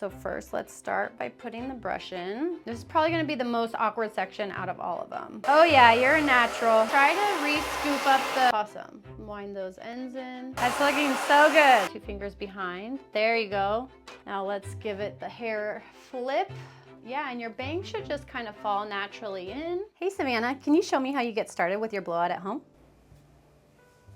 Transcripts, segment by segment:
So first, let's start by putting the brush in. This is probably gonna be the most awkward section out of all of them. Oh yeah, you're a natural. Try to re-scoop up the, awesome. Wind those ends in. That's looking so good. 2 fingers behind. There you go. Now let's give it the hair flip. Yeah, and your bangs should just kind of fall naturally in. Hey Savannah, can you show me how you get started with your blowout at home?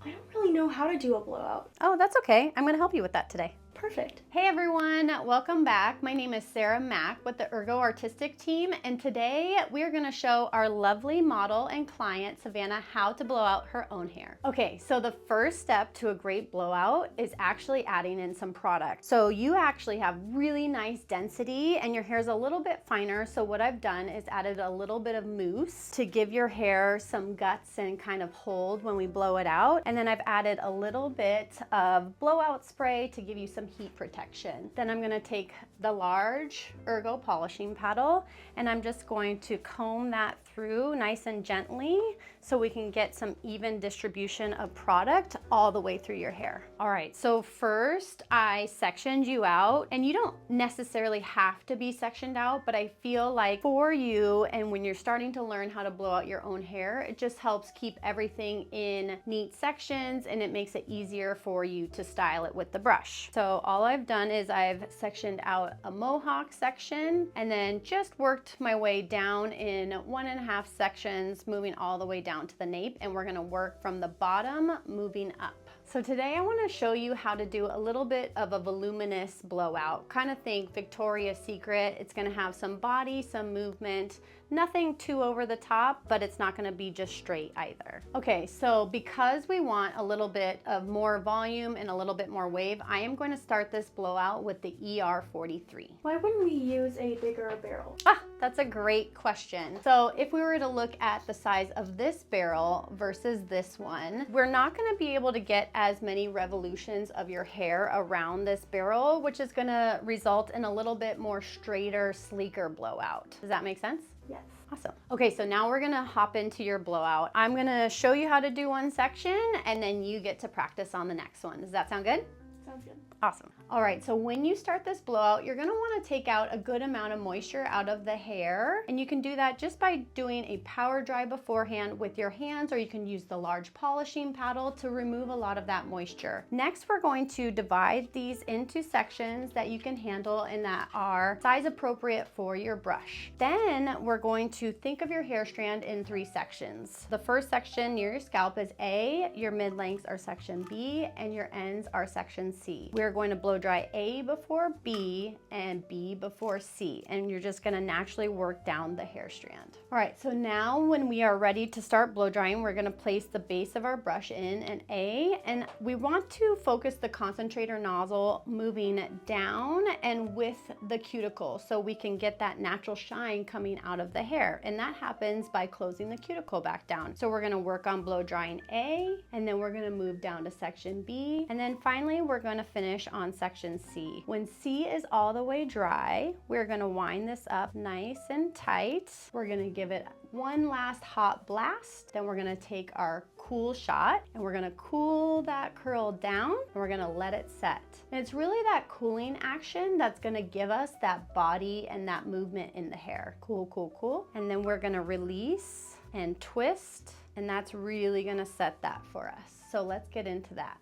I don't really know how to do a blowout. Oh, that's okay. I'm gonna help you with that today. Perfect. Hey everyone, welcome back. My name is Sarah Mack with the ERGO Artistic Team, and today we are gonna show our lovely model and client, Savannah, how to blow out her own hair. Okay, so the first step to a great blowout is actually adding in some product. So you actually have really nice density and your hair is a little bit finer, so what I've done is added a little bit of mousse to give your hair some guts and kind of hold when we blow it out. And then I've added a little bit of blowout spray to give you some heat protection. Then I'm gonna take the large ERGO polishing paddle and I'm just going to comb that through nice and gently so we can get some even distribution of product all the way through your hair. All right, so first I sectioned you out, and you don't necessarily have to be sectioned out, but I feel like for you and when you're starting to learn how to blow out your own hair, it just helps keep everything in neat sections and it makes it easier for you to style it with the brush. So all I've done is I've sectioned out a mohawk section and then just worked my way down in 1.5 sections, moving all the way down to the nape, and we're gonna work from the bottom moving up. So today I want to show you how to do a little bit of a voluminous blowout. Kind of think Victoria's Secret. It's going to have some body, some movement, nothing too over the top, but it's not going to be just straight either. Okay, so because we want a little bit of more volume and a little bit more wave, I am going to start this blowout with the ER43. Why wouldn't we use a bigger barrel? That's a great question. So if we were to look at the size of this barrel versus this one, we're not going to be able to get as many revolutions of your hair around this barrel, which is going to result in a little bit more straighter, sleeker blowout. Does that make sense? Yes. Awesome. Okay, so now we're gonna hop into your blowout. I'm gonna show you how to do one section and then you get to practice on the next one. Does that sound good? Sounds good. Awesome. All right, so when you start this blowout, you're gonna wanna take out a good amount of moisture out of the hair, and you can do that just by doing a power dry beforehand with your hands, or you can use the large polishing paddle to remove a lot of that moisture. Next, we're going to divide these into sections that you can handle and that are size appropriate for your brush. Then we're going to think of your hair strand in 3 sections. The first section near your scalp is A, your mid-lengths are section B, and your ends are section C. We're going to blow dry A before B and B before C, and you're just gonna naturally work down the hair strand. All right, so now when we are ready to start blow drying, we're gonna place the base of our brush in an A, and we want to focus the concentrator nozzle moving down and with the cuticle so we can get that natural shine coming out of the hair, and that happens by closing the cuticle back down. So we're gonna work on blow drying A, and then we're gonna move down to section B, and then finally we're gonna finish on section C. When C is all the way dry, we're gonna wind this up nice and tight. We're gonna give it one last hot blast. Then we're gonna take our cool shot and we're gonna cool that curl down and we're gonna let it set. And it's really that cooling action that's gonna give us that body and that movement in the hair. Cool, cool, cool. And then we're gonna release and twist, and that's really gonna set that for us. So let's get into that.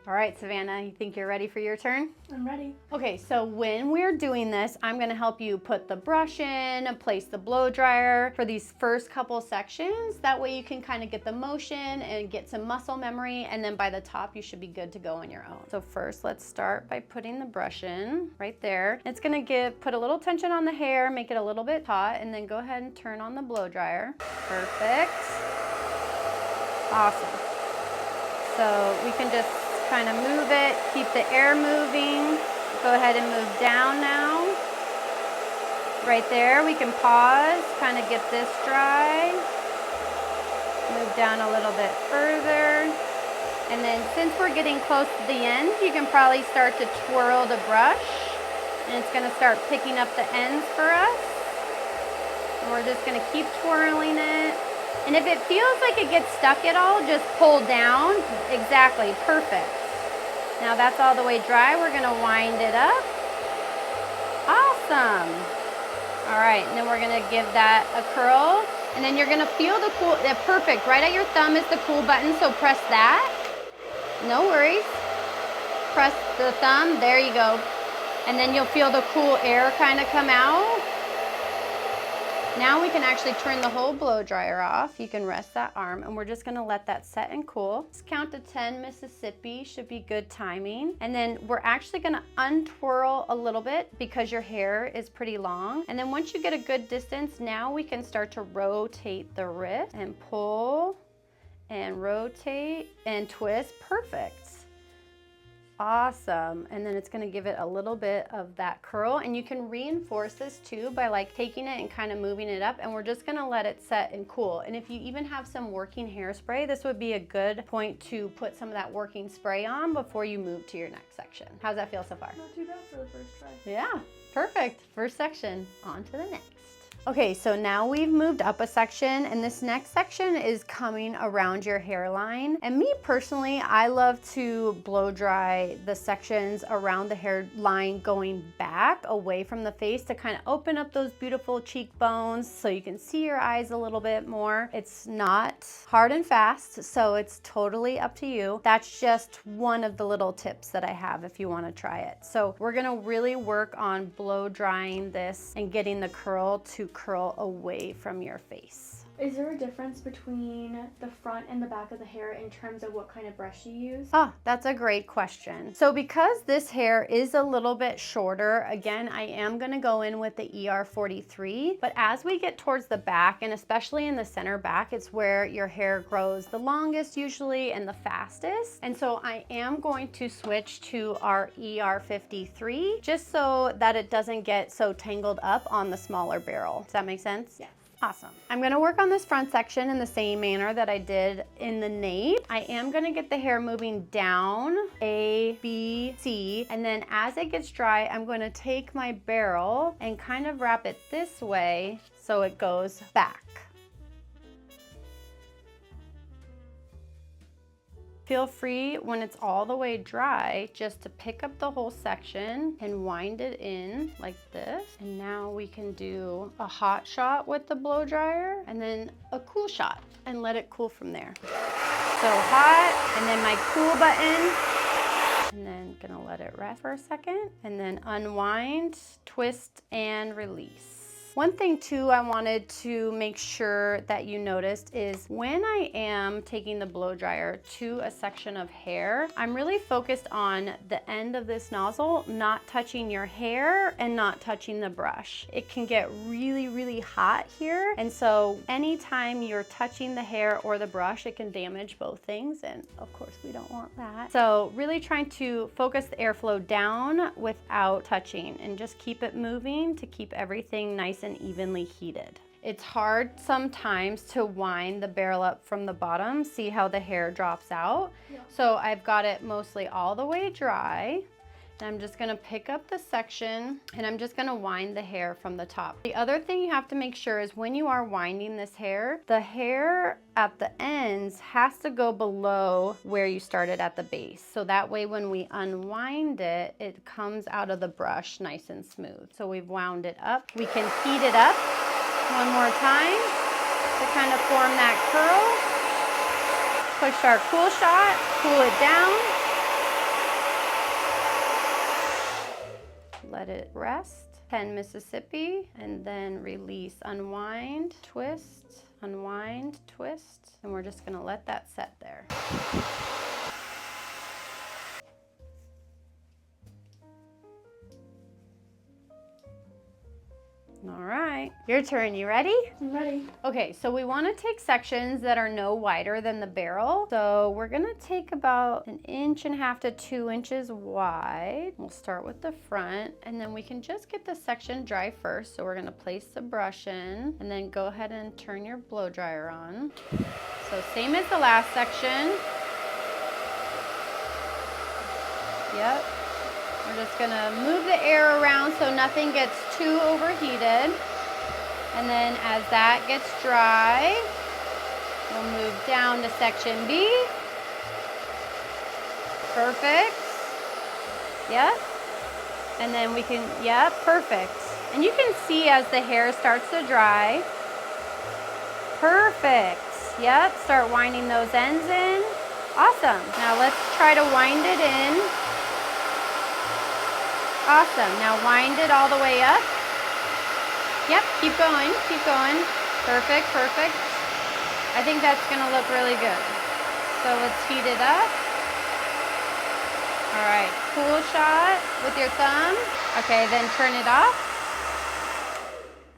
All right, Savannah, you think you're ready for your turn? I'm ready. Okay, so when we're doing this, I'm gonna help you put the brush in, place the blow dryer for these first couple sections. That way you can kind of get the motion and get some muscle memory, and then by the top, you should be good to go on your own. So first, let's start by putting the brush in right there. It's gonna put a little tension on the hair, make it a little bit taut, and then go ahead and turn on the blow dryer. Perfect. Awesome. So we can just kind of move it, keep the air moving. Go ahead and move down now. Right there, we can pause, kind of get this dry. Move down a little bit further. And then since we're getting close to the end, you can probably start to twirl the brush, and it's gonna start picking up the ends for us. And we're just gonna keep twirling it. And if it feels like it gets stuck at all, just pull down. Exactly, perfect. Now that's all the way dry. We're gonna wind it up. Awesome. All right, and then we're gonna give that a curl. And then you're gonna feel the cool, perfect. Right at your thumb is the cool button, so press that. No worries. Press the thumb, there you go. And then you'll feel the cool air kind of come out. Now we can actually turn the whole blow dryer off. You can rest that arm, and we're just gonna let that set and cool. Just count to 10 Mississippi, should be good timing. And then we're actually gonna untwirl a little bit because your hair is pretty long. And then once you get a good distance, now we can start to rotate the wrist and pull and rotate and twist. Perfect. Awesome. And then it's going to give it a little bit of that curl, and you can reinforce this too by like taking it and kind of moving it up, and we're just going to let it set and cool. And if you even have some working hairspray, this would be a good point to put some of that working spray on before you move to your next section. How's that feel so far? Not too bad for the first try. Yeah, perfect. First section, on to the next. Okay, so now we've moved up a section, and this next section is coming around your hairline. And me personally, I love to blow dry the sections around the hairline going back away from the face to kind of open up those beautiful cheekbones so you can see your eyes a little bit more. It's not hard and fast, so it's totally up to you. That's just one of the little tips that I have if you want to try it. So we're gonna really work on blow drying this and getting the curl to curl away from your face. Is there a difference between the front and the back of the hair in terms of what kind of brush you use? Oh, that's a great question. So because this hair is a little bit shorter, again, I am gonna go in with the ER43, but as we get towards the back, and especially in the center back, it's where your hair grows the longest usually and the fastest. And so I am going to switch to our ER53 just so that it doesn't get so tangled up on the smaller barrel. Does that make sense? Yeah. Awesome. I'm gonna work on this front section in the same manner that I did in the nape. I am gonna get the hair moving down, A, B, C, and then as it gets dry, I'm gonna take my barrel and kind of wrap it this way so it goes back. Feel free when it's all the way dry just to pick up the whole section and wind it in like this. And now we can do a hot shot with the blow dryer and then a cool shot and let it cool from there. So hot, and then my cool button, and then gonna let it rest for a second, and then unwind, twist, and release. One thing too I wanted to make sure that you noticed is when I am taking the blow dryer to a section of hair, I'm really focused on the end of this nozzle, not touching your hair and not touching the brush. It can get really, really hot here. And so anytime you're touching the hair or the brush, it can damage both things. And of course we don't want that. So really trying to focus the airflow down without touching and just keep it moving to keep everything nice and evenly heated. It's hard sometimes to wind the barrel up from the bottom. See how the hair drops out? Yeah. So I've got it mostly all the way dry. And I'm just gonna pick up the section and I'm just gonna wind the hair from the top. The other thing you have to make sure is when you are winding this hair, the hair at the ends has to go below where you started at the base. So that way when we unwind it, it comes out of the brush nice and smooth. So we've wound it up. We can heat it up one more time to kind of form that curl. Push our cool shot, cool it down. Let it rest, 10 Mississippi, and then release, unwind, twist, unwind, twist, and we're just gonna let that set there. All right, your turn, you ready? I'm ready. Okay, so we wanna take sections that are no wider than the barrel. So we're gonna take about 1.5 to 2 inches wide. We'll start with the front, and then we can just get the section dry first. So we're gonna place the brush in, and then go ahead and turn your blow dryer on. So same as the last section. Yep. We're just gonna move the air around so nothing gets too overheated. And then as that gets dry, We'll move down to section B. Perfect. Yep. And then we can, yep, perfect. And you can see as the hair starts to dry. Perfect. Yep, start winding those ends in. Awesome. Now let's try to wind it in. Awesome. Now wind it all the way up. Yep, keep going, keep going. Perfect, perfect. I think that's gonna look really good. So let's heat it up. All right, cool shot with your thumb. Okay, then turn it off.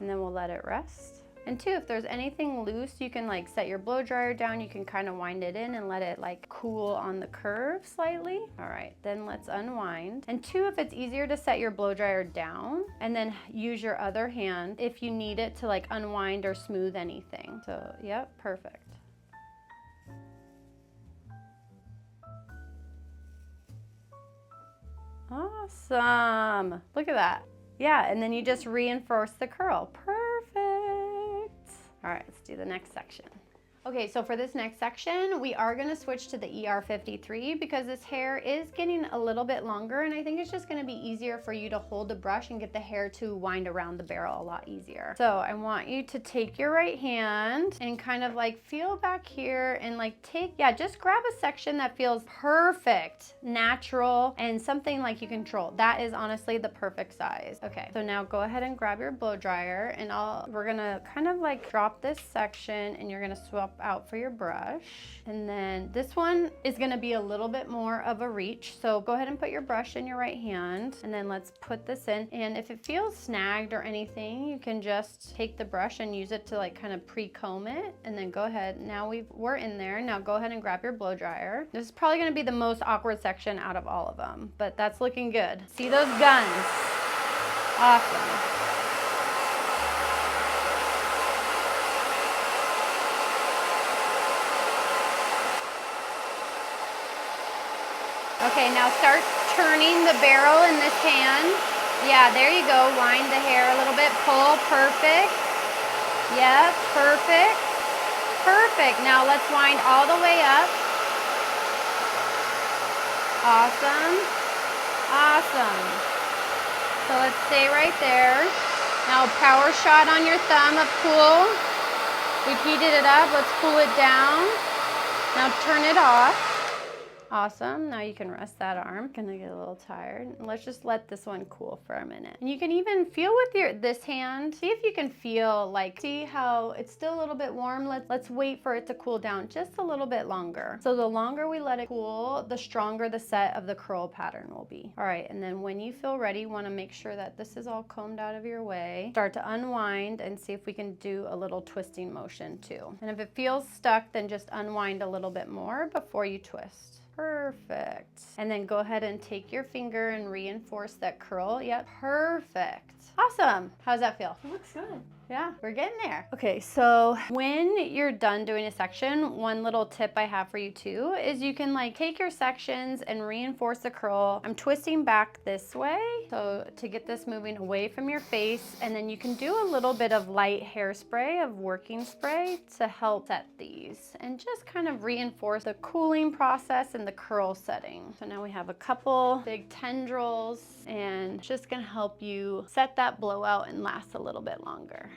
And then we'll let it rest. And two, if there's anything loose, you can like set your blow dryer down. You can kind of wind it in and let it like cool on the curve slightly. All right, then let's unwind. And two, if it's easier to set your blow dryer down and then use your other hand if you need it to like unwind or smooth anything. So, yep, perfect. Awesome. Look at that. Yeah, and then you just reinforce the curl. Perfect. All right, let's do the next section. Okay, so for this next section, we are gonna switch to the ER53 because this hair is getting a little bit longer, and I think it's just gonna be easier for you to hold the brush and get the hair to wind around the barrel a lot easier. So I want you to take your right hand and kind of like feel back here and like just grab a section that feels perfect, natural, and something like you control. That is honestly the perfect size. Okay, so now go ahead and grab your blow dryer, and we're gonna kind of like drop this section, and you're gonna swap out for your brush. And then this one is gonna be a little bit more of a reach. So go ahead and put your brush in your right hand, and then let's put this in. And if it feels snagged or anything, you can just take the brush and use it to like kind of pre-comb it. And then go ahead, now we're in there. Now go ahead and grab your blow dryer. This is probably gonna be the most awkward section out of all of them, but that's looking good. See those guns? Awesome. Okay, now start turning the barrel in this hand. Yeah, there you go. Wind the hair a little bit. Pull. Perfect. Yep, perfect. Perfect. Now let's wind all the way up. Awesome. Awesome. So let's stay right there. Now power shot on your thumb of cool. We've heated it up. Let's cool it down. Now turn it off. Awesome, now you can rest that arm. Gonna get a little tired. Let's just let this one cool for a minute. And you can even feel with this hand, see if you can feel like, see how it's still a little bit warm. Let's wait for it to cool down just a little bit longer. So the longer we let it cool, the stronger the set of the curl pattern will be. All right, and then when you feel ready, you wanna make sure that this is all combed out of your way. Start to unwind and see if we can do a little twisting motion too. And if it feels stuck, then just unwind a little bit more before you twist. Perfect. And then go ahead and take your finger and reinforce that curl. Yep, perfect. Awesome. How's that feel? It looks good. Yeah, we're getting there. Okay, so when you're done doing a section, one little tip I have for you too is you can like take your sections and reinforce the curl. I'm twisting back this way, so to get this moving away from your face, and then you can do a little bit of light hairspray of working spray to help set these and just kind of reinforce the cooling process and the curl setting. So now we have a couple big tendrils, and it's just gonna help you set that blowout and last a little bit longer.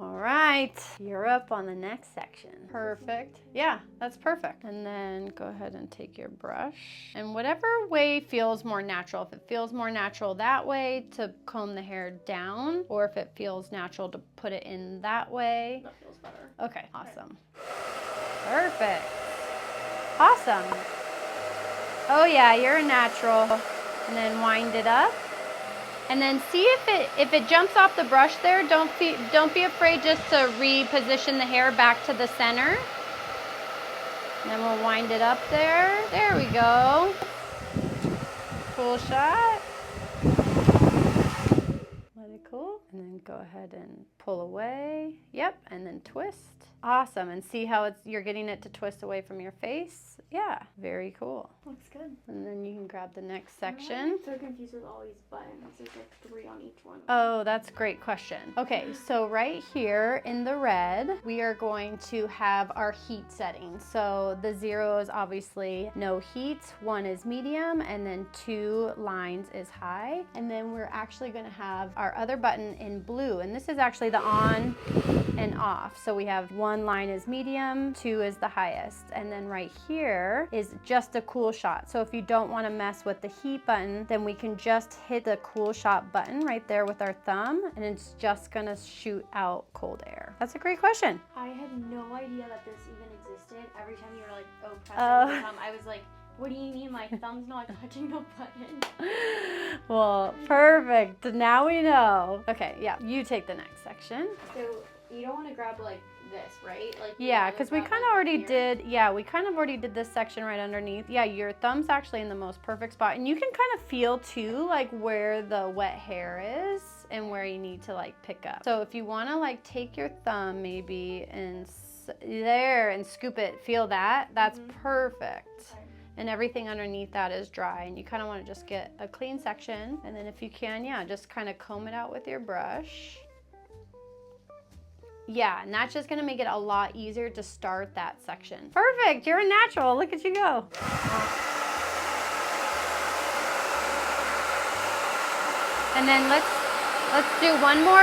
All right, you're up on the next section. Perfect. Yeah, that's perfect. And then go ahead and take your brush, and whatever way feels more natural. If it feels more natural that way to comb the hair down, or if it feels natural to put it in that way. That feels better. Okay, awesome. Perfect. Awesome. Oh yeah, you're a natural. And then wind it up. And then see if it jumps off the brush there, don't be afraid just to reposition the hair back to the center. And then we'll wind it up there. There we go. Cool shot. Let it cool. And then go ahead and pull away. Yep, and then twist. Awesome. And see how you're getting it to twist away from your face? Yeah, very cool. Looks good. And then you can grab the next section. I'm so confused with all these buttons. There's like 3 on each one. Oh, that's a great question. Okay, so right here in the red, we are going to have our heat setting. So the 0 is obviously no heat, 1 is medium, and then 2 lines is high. And then we're actually gonna have our other button in blue, and this is actually the on and off. So we have 1 line is medium, 2 is the highest. And then right here is just a cool shot. So if you don't wanna mess with the heat button, then we can just hit the cool shot button right there with our thumb, and it's just gonna shoot out cold air. That's a great question. I had no idea that this even existed. Every time you were like, oh, press your thumb, I was like, what do you mean my thumb's not touching the button? Well, perfect. Now we know. Okay, yeah, you take the next section. So you don't want to grab like this, right? Like yeah, because we kind of already did, we kind of already did this section right underneath. Yeah, your thumb's actually in the most perfect spot. And you can kind of feel too, like where the wet hair is and where you need to like pick up. So if you want to like take your thumb maybe and there and scoop it, feel that, that's perfect. Okay. And everything underneath that is dry, and you kind of want to just get a clean section. And then if you can, yeah, just kind of comb it out with your brush. Yeah, and that's just gonna make it a lot easier to start that section. Perfect, you're a natural, look at you go. And then let's do one more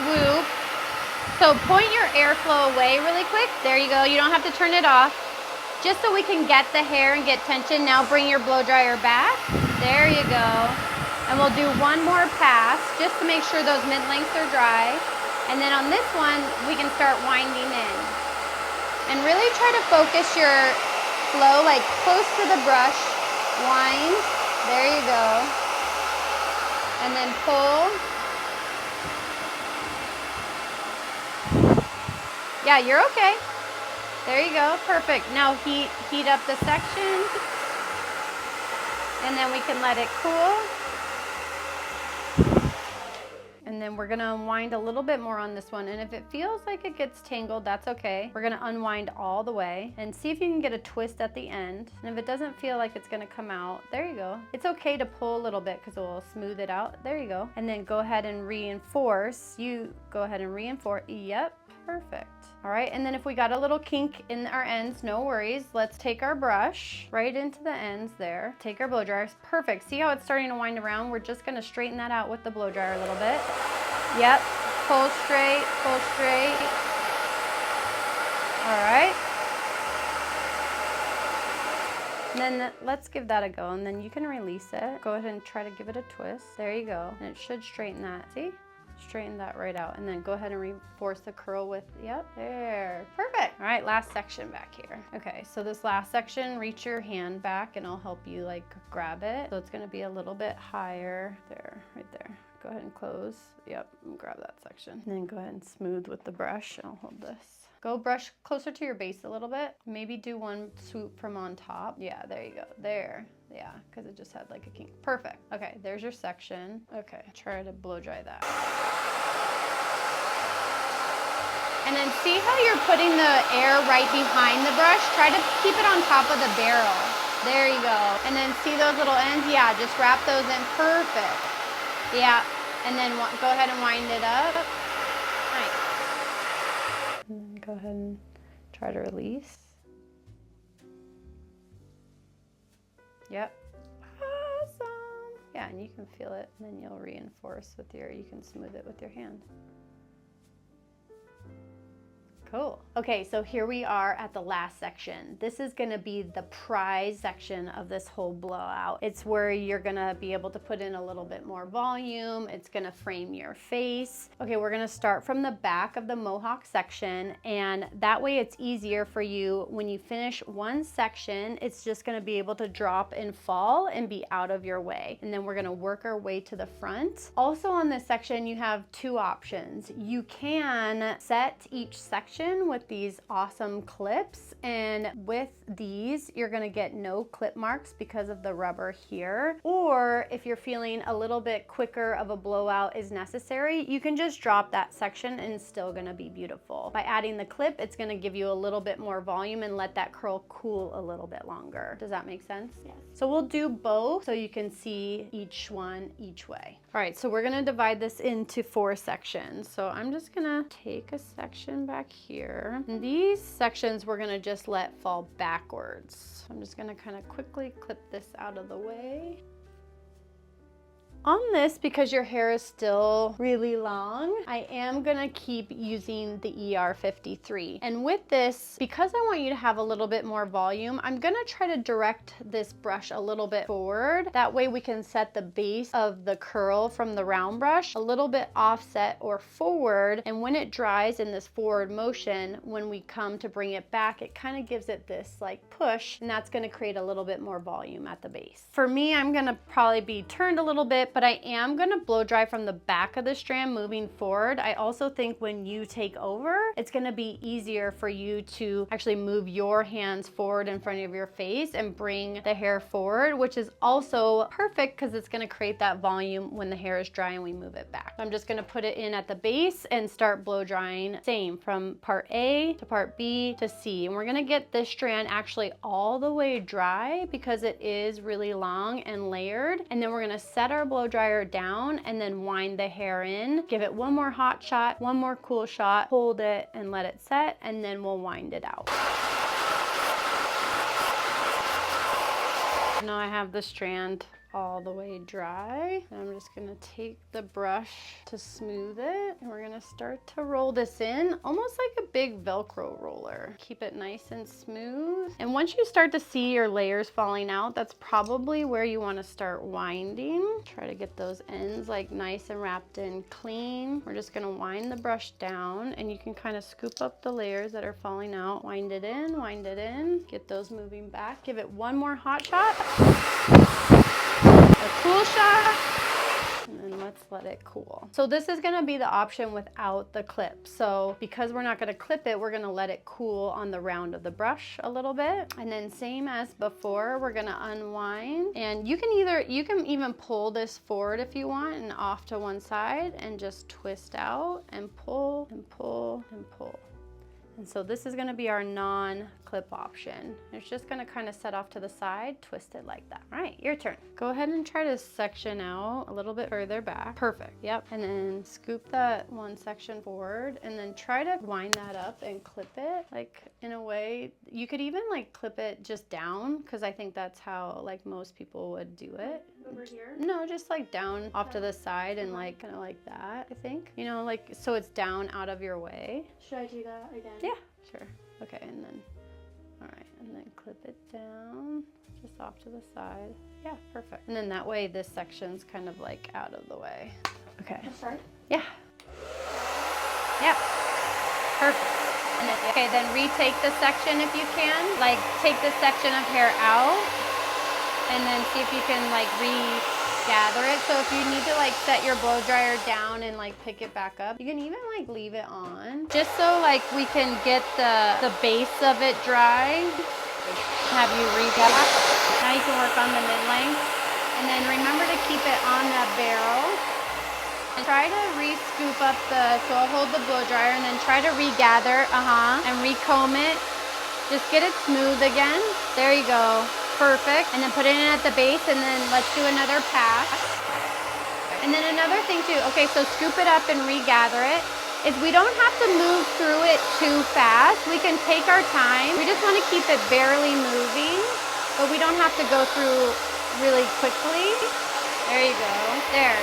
swoop. So point your airflow away really quick. There you go, you don't have to turn it off. Just so we can get the hair and get tension. Now bring your blow dryer back. There you go. And we'll do one more pass just to make sure those mid lengths are dry. And then on this one, we can start winding in. And really try to focus your flow like close to the brush. Wind. There you go. And then pull. Yeah, you're okay. There you go, perfect. Now heat up the section, and then we can let it cool. And then we're gonna unwind a little bit more on this one, and if it feels like it gets tangled, that's okay. We're gonna unwind all the way, and see if you can get a twist at the end. And if it doesn't feel like it's gonna come out, there you go. It's okay to pull a little bit, because it will smooth it out. There you go. And then go ahead and reinforce. Yep, perfect. All right, and then if we got a little kink in our ends, no worries. Let's take our brush right into the ends there. Take our blow dryers, perfect. See how it's starting to wind around? We're just gonna straighten that out with the blow dryer a little bit. Yep, pull straight, pull straight. All right. And then let's give that a go, and then you can release it. Go ahead and try to give it a twist. There you go, and it should straighten that, see? Straighten that right out, and then go ahead and reinforce the curl with, yep, there, perfect. All right, last section back here. Okay, so this last section, reach your hand back and I'll help you like grab it. So it's gonna be a little bit higher, there, right there. Go ahead and close, yep, and grab that section. And then go ahead and smooth with the brush, and I'll hold this. Go brush closer to your base a little bit. Maybe do one swoop from on top. Yeah, there you go, there. Yeah, because it just had like a kink. Perfect. Okay, there's your section. Okay, try to blow dry that. And then see how you're putting the air right behind the brush? Try to keep it on top of the barrel. There you go. And then see those little ends? Yeah, just wrap those in. Perfect. Yeah, and then go ahead and wind it up. Nice. And then go ahead and try to release. Yep. Awesome. Yeah, and you can feel it, and then you'll reinforce with you can smooth it with your hand. Cool. Okay, so here we are at the last section. This is gonna be the prize section of this whole blowout. It's where you're gonna be able to put in a little bit more volume. It's gonna frame your face. Okay, we're gonna start from the back of the mohawk section, and that way it's easier for you when you finish one section. It's just gonna be able to drop and fall and be out of your way. And then we're gonna work our way to the front. Also on this section, you have two options. You can set each section section with these awesome clips, and with these you're gonna get no clip marks because of the rubber here. Or if you're feeling a little bit quicker of a blowout is necessary, you can just drop that section and it's still gonna be beautiful. By adding the clip, it's gonna give you a little bit more volume and let that curl cool a little bit longer. Does that make sense? Yes. So we'll do both so you can see each one each way. All right, so we're gonna divide this into 4 sections. So I'm just gonna take a section back here. And these sections we're gonna just let fall backwards. So I'm just gonna kind of quickly clip this out of the way. On this, because your hair is still really long, I am gonna keep using the ER53. And with this, because I want you to have a little bit more volume, I'm gonna try to direct this brush a little bit forward. That way we can set the base of the curl from the round brush a little bit offset or forward. And when it dries in this forward motion, when we come to bring it back, it kind of gives it this like push, and that's gonna create a little bit more volume at the base. For me, I'm gonna probably be turned a little bit, but I am gonna blow dry from the back of the strand moving forward. I also think when you take over, it's gonna be easier for you to actually move your hands forward in front of your face and bring the hair forward, which is also perfect because it's gonna create that volume when the hair is dry and we move it back. I'm just gonna put it in at the base and start blow drying, same from part A to part B to C. And we're gonna get this strand actually all the way dry because it is really long and layered. And then we're gonna set our blow dryer down and then wind the hair in. Give it one more hot shot, one more cool shot, hold it and let it set, and then we'll wind it out. Now I have the strand all the way dry. And I'm just gonna take the brush to smooth it, and we're gonna start to roll this in almost like a big Velcro roller. Keep it nice and smooth. And once you start to see your layers falling out, that's probably where you want to start winding. Try to get those ends like nice and wrapped in clean. We're just gonna wind the brush down, and you can kind of scoop up the layers that are falling out. Wind it in, get those moving back. Give it one more hot shot. A cool shot, and then let's let it cool. So this is gonna be the option without the clip. So because we're not gonna clip it, we're gonna let it cool on the round of the brush a little bit. And then same as before, we're gonna unwind. And you can even pull this forward if you want and off to one side and just twist out and pull and pull and pull. And so this is gonna be our non-clip option. It's just gonna kind of set off to the side, twist it like that. All right, your turn. Go ahead and try to section out a little bit further back. Perfect, yep. And then scoop that one section forward, and then try to wind that up and clip it like in a way. You could even like clip it just down, because I think that's how like most people would do it. Over here? No, just like down off to the side and like kind of like that, I think. You know, like so it's down out of your way. Should I do that again? Yeah, sure. Okay, and then, all right, and then clip it down just off to the side. Yeah, perfect. And then that way this section's kind of like out of the way. Okay. Start? Yeah. Yep. Perfect. And then, okay, then retake the section if you can. Like take the section of hair out, and then see if you can like regather it. So if you need to like set your blow dryer down and like pick it back up, you can even like leave it on just so like we can get the base of it dry. Have you regather. Now you can work on the mid-length, and then remember to keep it on that barrel. And try to re-scoop up so I'll hold the blow dryer and then try to regather, and recomb it. Just get it smooth again. There you go. Perfect. And then put it in at the base, and then let's do another pass. And then another thing too, okay, so scoop it up and regather it, is we don't have to move through it too fast. We can take our time. We just want to keep it barely moving, but we don't have to go through really quickly. There you go. There.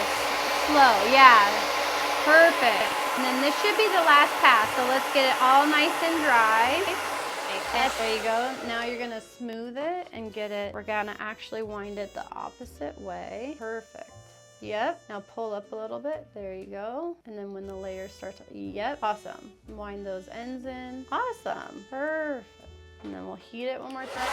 Slow. Yeah. Perfect. And then this should be the last pass, so let's get it all nice and dry. There you go. Now you're gonna smooth it and get it. We're gonna actually wind it the opposite way. Perfect. Yep. Now pull up a little bit. There you go. And then when the layers start to, yep. Awesome. Wind those ends in. Awesome. Perfect. And then we'll heat it one more time.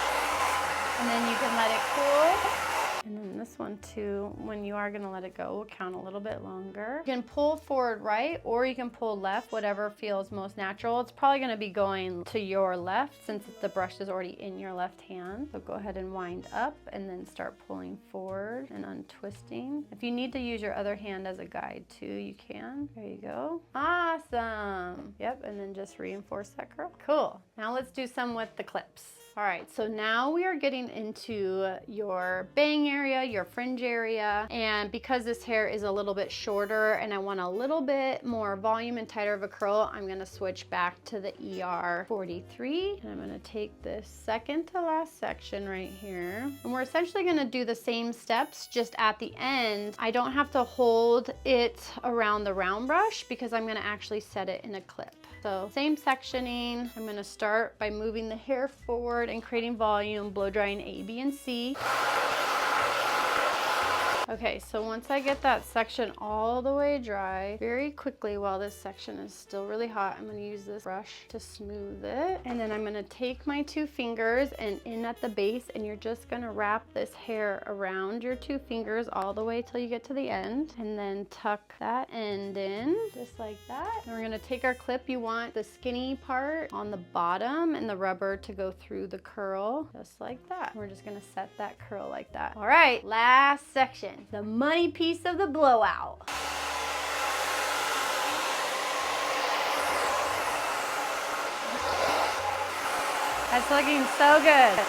And then you can let it cool. And then this one too, when you are gonna let it go, we'll count a little bit longer. You can pull forward right, or you can pull left, whatever feels most natural. It's probably gonna be going to your left since the brush is already in your left hand. So go ahead and wind up and then start pulling forward and untwisting. If you need to use your other hand as a guide too, you can. There you go. Awesome. Yep, and then just reinforce that curl. Cool. Now let's do some with the clips. All right, so now we are getting into your bang area, your fringe area, and because this hair is a little bit shorter and I want a little bit more volume and tighter of a curl, I'm gonna switch back to the ER43, and I'm gonna take this second to last section right here, and we're essentially gonna do the same steps, just at the end. I don't have to hold it around the round brush because I'm gonna actually set it in a clip. So same sectioning. I'm gonna start by moving the hair forward and creating volume, blow drying A, B, and C. Okay, so once I get that section all the way dry, very quickly while this section is still really hot, I'm gonna use this brush to smooth it. And then I'm gonna take my 2 fingers and in at the base, and you're just gonna wrap this hair around your 2 fingers all the way till you get to the end. And then tuck that end in, just like that. And we're gonna take our clip. You want the skinny part on the bottom and the rubber to go through the curl, just like that. We're just gonna set that curl like that. All right, last section. The money piece of the blowout. That's looking so good.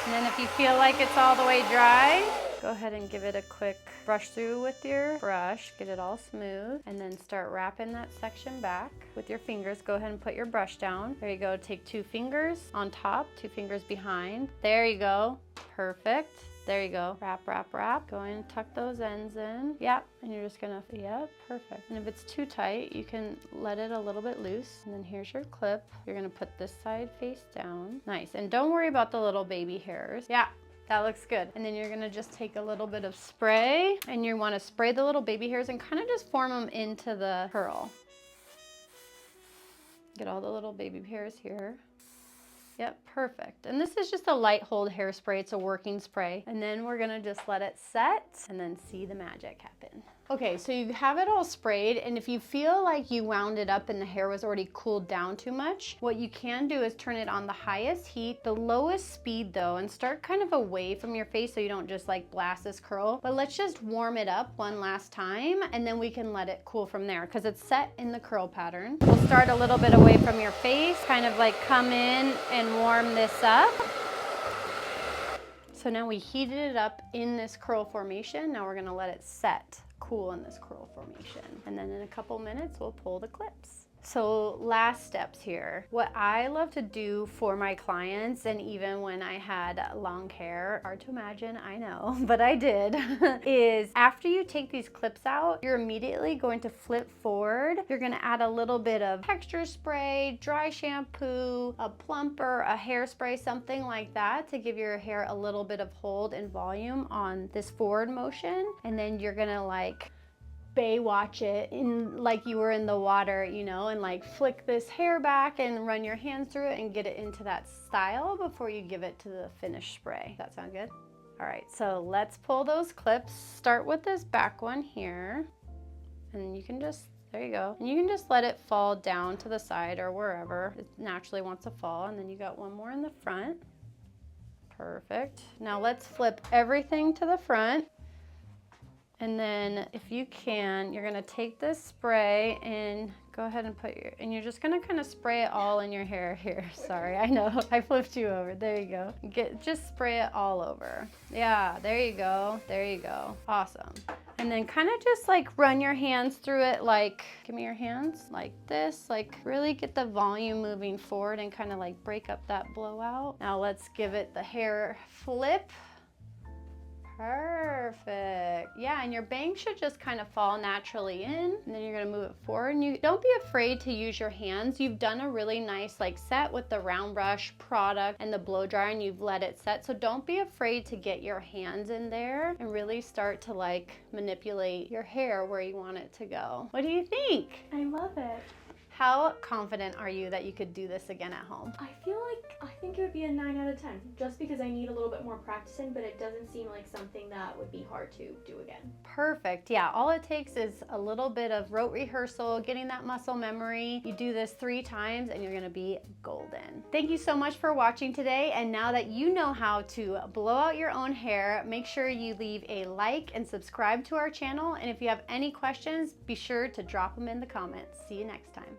And then if you feel like it's all the way dry, go ahead and give it a quick brush through with your brush, get it all smooth, and then start wrapping that section back with your fingers. Go ahead and put your brush down. There you go. Take 2 fingers on top, 2 fingers behind. There you go. Perfect. There you go. Wrap, wrap, wrap. Go in and tuck those ends in. Yep. And you're just gonna, yep, perfect. And if it's too tight, you can let it a little bit loose. And then here's your clip. You're gonna put this side face down. Nice. And don't worry about the little baby hairs. Yeah. That looks good. And then you're gonna just take a little bit of spray, and you wanna spray the little baby hairs and kind of just form them into the curl. Get all the little baby hairs here. Yep, perfect. And this is just a light hold hairspray. It's a working spray. And then we're gonna just let it set and then see the magic happen. Okay, so you have it all sprayed, and if you feel like you wound it up and the hair was already cooled down too much, what you can do is turn it on the highest heat, the lowest speed though, and start kind of away from your face so you don't just like blast this curl. But let's just warm it up one last time, and then we can let it cool from there because it's set in the curl pattern. We'll start a little bit away from your face, kind of like come in and warm this up. So now we heated it up in this curl formation. Now we're gonna let it set, cool in this curl formation. And then in a couple minutes, we'll pull the clips. So last steps here. What I love to do for my clients, and even when I had long hair, hard to imagine, I know, but I did, is after you take these clips out, you're immediately going to flip forward. You're gonna add a little bit of texture spray, dry shampoo, a plumper, a hairspray, something like that to give your hair a little bit of hold and volume on this forward motion. And then you're gonna like Baywatch it in like you were in the water, you know, and like flick this hair back and run your hands through it and get it into that style before you give it to the finished spray. Does that sound good? All right, so let's pull those clips. Start with this back one here, and you can just, there you go. And you can just let it fall down to the side or wherever it naturally wants to fall. And then you got one more in the front. Perfect. Now let's flip everything to the front. And then if you can, you're gonna take this spray and go ahead and put your, and you're just gonna kind of spray it all in your hair here. Sorry, I know, I flipped you over. There you go. Just spray it all over. Yeah, there you go, there you go. Awesome. And then kind of just like run your hands through it, like, give me your hands, like this, like really get the volume moving forward and kind of like break up that blowout. Now let's give it the hair flip. Perfect. Yeah, and your bang should just kind of fall naturally in, and then you're gonna move it forward. And you don't be afraid to use your hands. You've done a really nice like set with the round brush product and the blow dryer, and you've let it set. So don't be afraid to get your hands in there and really start to like manipulate your hair where you want it to go. What do you think? I love it. How confident are you that you could do this again at home? I think it would be a 9 out of 10, just because I need a little bit more practice in, but it doesn't seem like something that would be hard to do again. Perfect. Yeah, all it takes is a little bit of rote rehearsal, getting that muscle memory. You do this 3 times and you're gonna be golden. Thank you so much for watching today. And now that you know how to blow out your own hair, make sure you leave a like and subscribe to our channel. And if you have any questions, be sure to drop them in the comments. See you next time.